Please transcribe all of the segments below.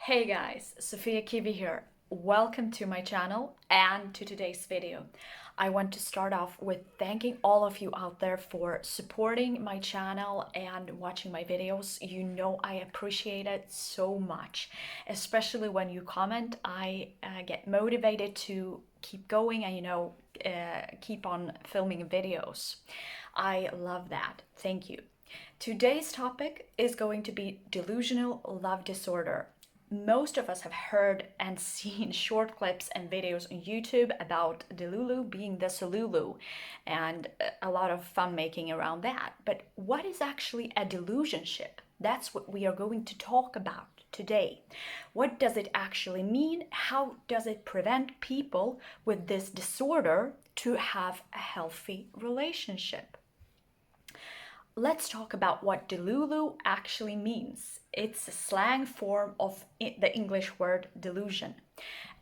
Hey guys, Sophia Kiwi here. Welcome to my channel and to today's video. I want to start off with thanking all of you out there for supporting my channel and watching my videos. You know I appreciate it so much, especially when you comment. I get motivated to keep going and keep on filming videos. I love that. Thank you. Today's topic is going to be delusional love disorder. Most of us have heard and seen short clips and videos on YouTube about Delulu being the Solulu and a lot of fun making around that. But what is actually a delusionship? That's what we are going to talk about today. What does it actually mean? How does it prevent people with this disorder to have a healthy relationship? Let's talk about what delulu actually means. It's a slang form of the English word delusion.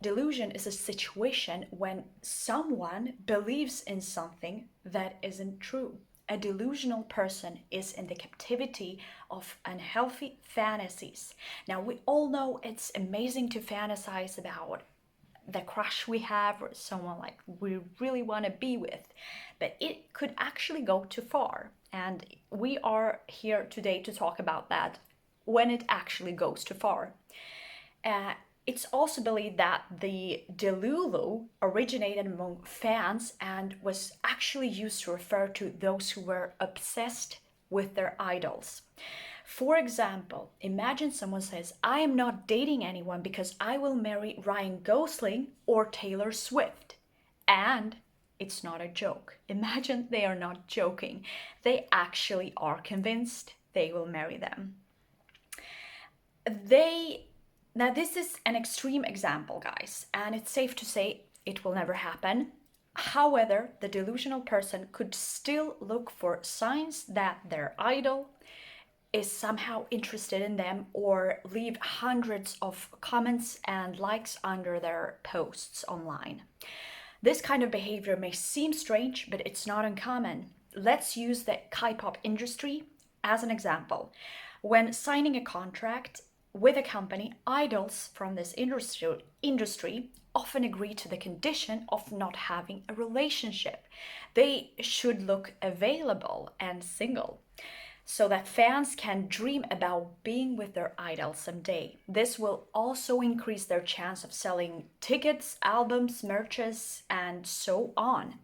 Delusion is a situation when someone believes in something that isn't true. A delusional person is in the captivity of unhealthy fantasies. Now, we all know it's amazing to fantasize about the crush we have or someone like we really want to be with, but it could actually go too far, and we are here today to talk about that when it actually goes too far. It's also believed that the delulu originated among fans and was actually used to refer to those who were obsessed with their idols. For example, imagine someone says, I am not dating anyone because I will marry Ryan Gosling or Taylor Swift. And it's not a joke. Imagine they are not joking. They actually are convinced they will marry them. Now this is an extreme example, guys, and it's safe to say it will never happen. However, the delusional person could still look for signs that their idol is somehow interested in them or leave hundreds of comments and likes under their posts online. This kind of behavior may seem strange, but it's not uncommon. Let's use the K-pop industry as an example. When signing a contract with a company, idols from this industry often agree to the condition of not having a relationship. They should look available and single, so that fans can dream about being with their idol someday. This will also increase their chance of selling tickets, albums, merches, and so on.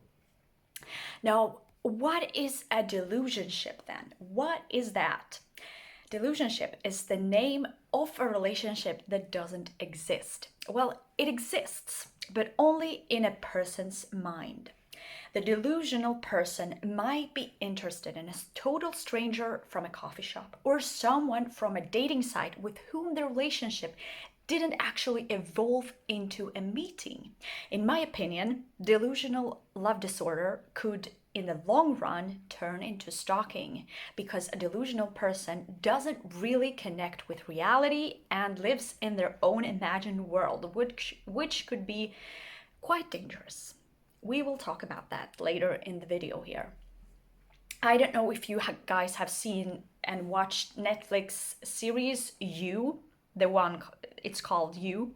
Now, what is a delusionship then? What is that? Delusionship is the name of a relationship that doesn't exist. Well, it exists, but only in a person's mind. The delusional person might be interested in a total stranger from a coffee shop or someone from a dating site with whom the relationship didn't actually evolve into a meeting. In my opinion, delusional love disorder could, in the long run, turn into stalking because a delusional person doesn't really connect with reality and lives in their own imagined world, which could be quite dangerous. We will talk about that later in the video here. I don't know if you guys have seen and watched Netflix series You, the one it's called You.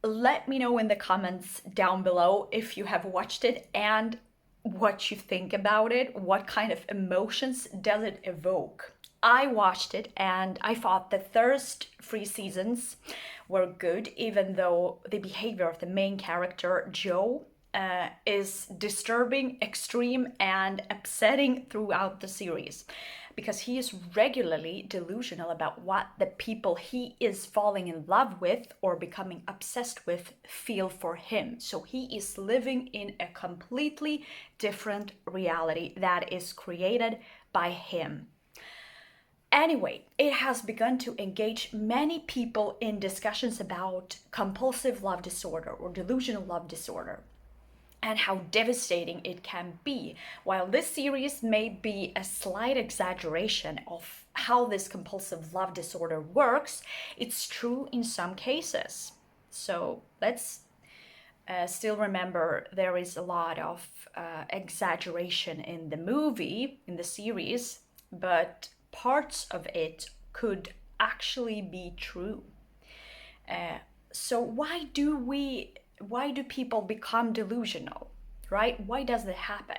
Let me know in the comments down below if you have watched it and what you think about it. What kind of emotions does it evoke? I watched it and I thought the first 3 seasons were good, even though the behavior of the main character, Joe, is disturbing, extreme, and upsetting throughout the series because he is regularly delusional about what the people he is falling in love with or becoming obsessed with feel for him. So he is living in a completely different reality that is created by him. Anyway, it has begun to engage many people in discussions about compulsive love disorder or delusional love disorder, and how devastating it can be. While this series may be a slight exaggeration of how this compulsive love disorder works, it's true in some cases. So let's still remember there is a lot of exaggeration in the movie, in the series, but parts of it could actually be true. So why do people become delusional, right? Why does that happen?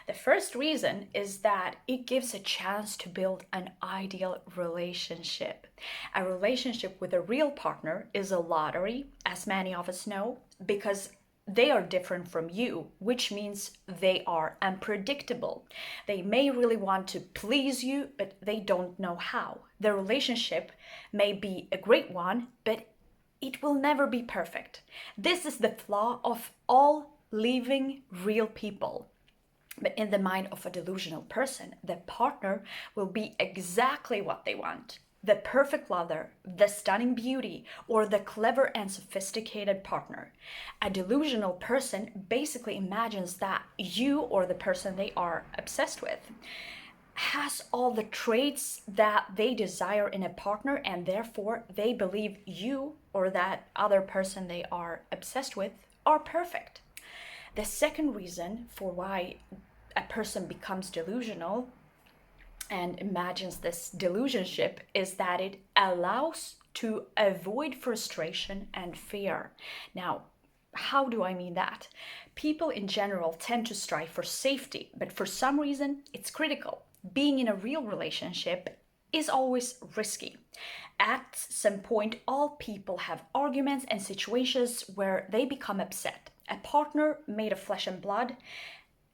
The first reason is that it gives a chance to build an ideal relationship. A relationship with a real partner is a lottery, as many of us know, because they are different from you, which means they are unpredictable. They may really want to please you, but they don't know how. The relationship may be a great one, but it will never be perfect. This is the flaw of all living real people. But in the mind of a delusional person, the partner will be exactly what they want. The perfect lover, the stunning beauty, or the clever and sophisticated partner. A delusional person basically imagines that you, or the person they are obsessed with, has all the traits that they desire in a partner, and therefore they believe you or that other person they are obsessed with are perfect. The second reason for why a person becomes delusional and imagines this delusionship is that it allows to avoid frustration and fear. Now, how do I mean that? People in general tend to strive for safety, but for some reason it's critical. Being in a real relationship is always risky. At some point, all people have arguments and situations where they become upset. A partner made of flesh and blood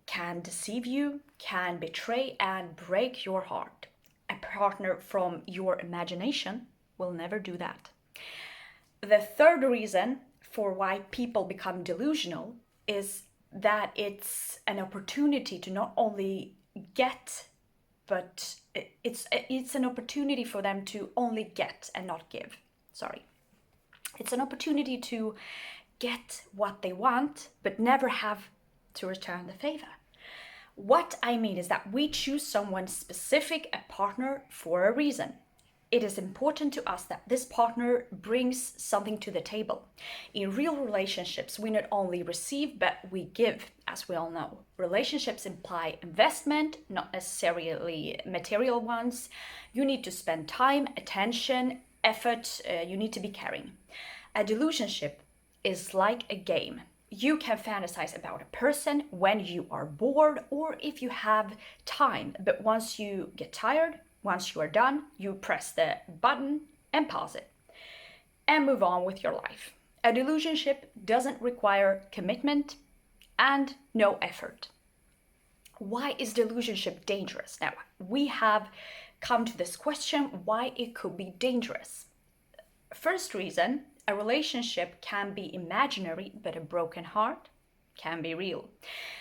can deceive you, can betray and break your heart. A partner from your imagination will never do that. The third reason for why people become delusional is that it's an opportunity to not only get, but it's an opportunity for them to only get and not give. Sorry. It's an opportunity to get what they want, but never have to return the favor. What I mean is that we choose someone specific, a partner, for a reason. It is important to us that this partner brings something to the table. In real relationships, we not only receive, but we give, as we all know. Relationships imply investment, not necessarily material ones. You need to spend time, attention, effort, you need to be caring. A delusionship is like a game. You can fantasize about a person when you are bored or if you have time, but once you get tired, once you are done, you press the button and pause it and move on with your life. A delusionship doesn't require commitment and no effort. Why is delusionship dangerous? Now, we have come to this question, why it could be dangerous. First reason, a relationship can be imaginary, but a broken heart can be real.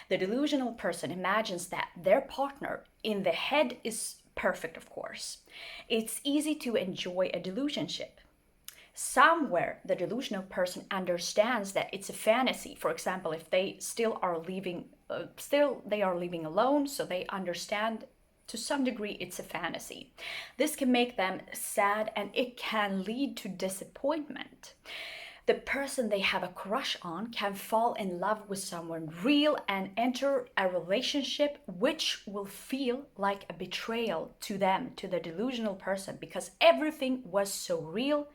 The delusional person imagines that their partner in the head is perfect, of course. It's easy to enjoy a delusionship. Somewhere the delusional person understands that it's a fantasy. For example, if they still are living alone, so they understand to some degree it's a fantasy. This can make them sad and it can lead to disappointment. The person they have a crush on can fall in love with someone real and enter a relationship which will feel like a betrayal to them, to the delusional person, because everything was so real,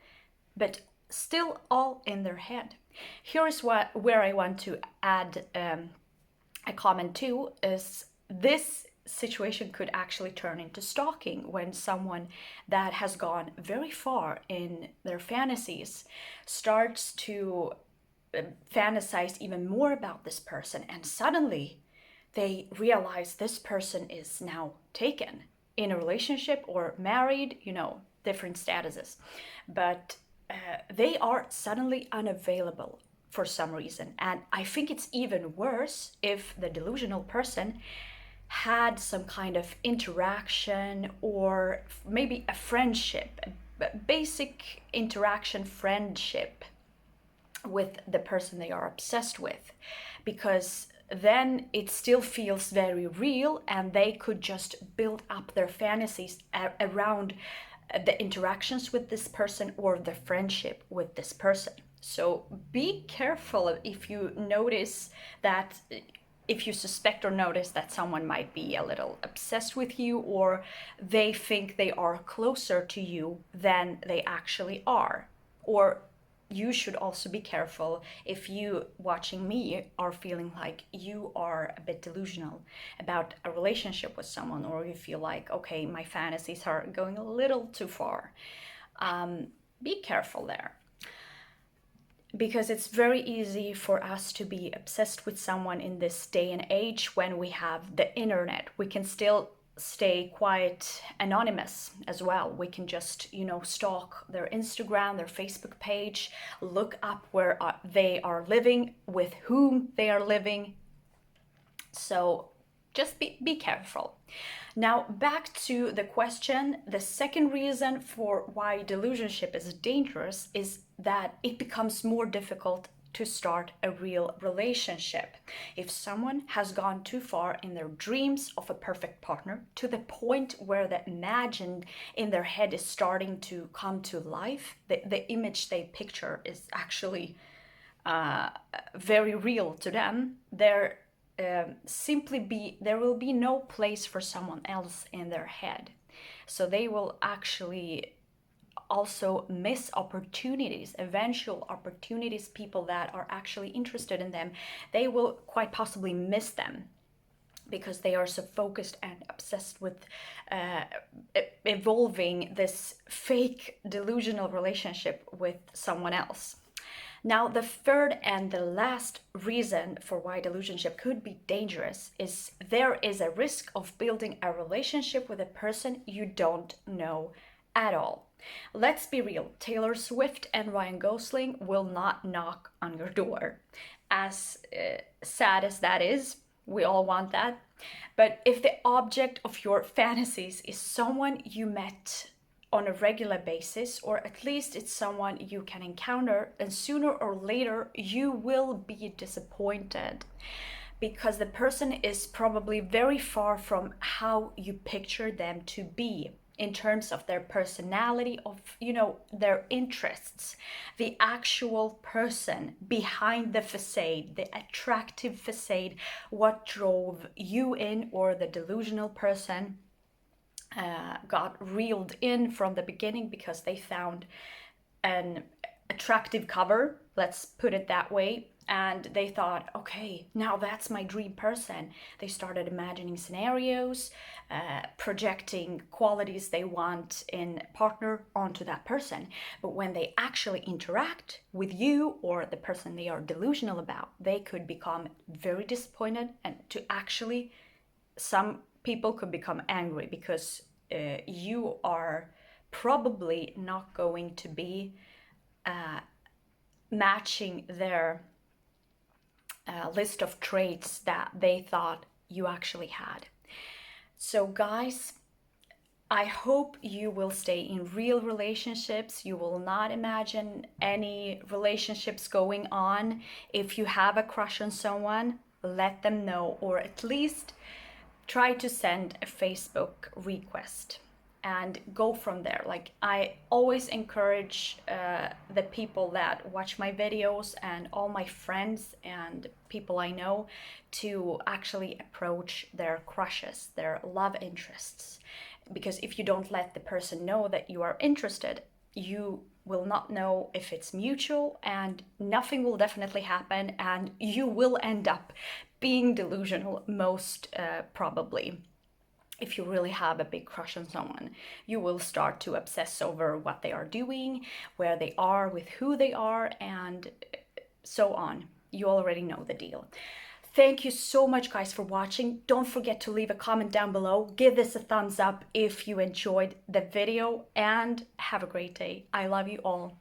but still all in their head. Here is where I want to add a comment too, is this situation could actually turn into stalking when someone that has gone very far in their fantasies starts to fantasize even more about this person, and suddenly they realize this person is now taken in a relationship or married, different statuses, but they are suddenly unavailable for some reason. And I think it's even worse if the delusional person had some kind of interaction or maybe a friendship, a basic interaction, friendship with the person they are obsessed with, because then it still feels very real and they could just build up their fantasies around the interactions with this person or the friendship with this person. So be careful if you notice that, if you suspect or notice that someone might be a little obsessed with you, or they think they are closer to you than they actually are, or you should also be careful if you watching me are feeling like you are a bit delusional about a relationship with someone, or you feel like, okay, my fantasies are going a little too far. Be careful there, because it's very easy for us to be obsessed with someone in this day and age when we have the internet. We can still stay quite anonymous as well. We can just, stalk their Instagram, their Facebook page, look up where they are living, with whom they are living. So just be careful. Now, back to the question. The second reason for why delusionship is dangerous is that it becomes more difficult to start a real relationship. If someone has gone too far in their dreams of a perfect partner, to the point where the imagined in their head is starting to come to life, the image they picture is actually very real to them, there will be no place for someone else in their head. So they will actually also miss opportunities, eventual opportunities. People that are actually interested in them, they will quite possibly miss them, because they are so focused and obsessed with evolving this fake delusional relationship with someone else. Now, the third and the last reason for why delusionship could be dangerous is there is a risk of building a relationship with a person you don't know at all. Let's be real, Taylor Swift and Ryan Gosling will not knock on your door. As sad as that is, we all want that. But if the object of your fantasies is someone you met on a regular basis, or at least it's someone you can encounter, then sooner or later you will be disappointed, because the person is probably very far from how you picture them to be in terms of their personality, of their interests, the actual person behind the facade, the attractive facade, what drove you in, or the delusional person got reeled in from the beginning because they found an attractive cover, let's put it that way, and they thought, okay, now that's my dream person. They started imagining scenarios, projecting qualities they want in a partner onto that person. But when they actually interact with you or the person they are delusional about, they could become very disappointed, and some people could become angry, because you are probably not going to be matching their list of traits that they thought you actually had. So guys, I hope you will stay in real relationships. You will not imagine any relationships going on. If you have a crush on someone, let them know, or at least try to send a Facebook request and go from there. Like, I always encourage the people that watch my videos and all my friends and people I know to actually approach their crushes, their love interests. Because if you don't let the person know that you are interested, you will not know if it's mutual, and nothing will definitely happen, and you will end up being delusional most probably. If you really have a big crush on someone, you will start to obsess over what they are doing, where they are, with who they are, and so on. You already know the deal. Thank you so much, guys, for watching. Don't forget to leave a comment down below. Give this a thumbs up if you enjoyed the video, and have a great day. I love you all.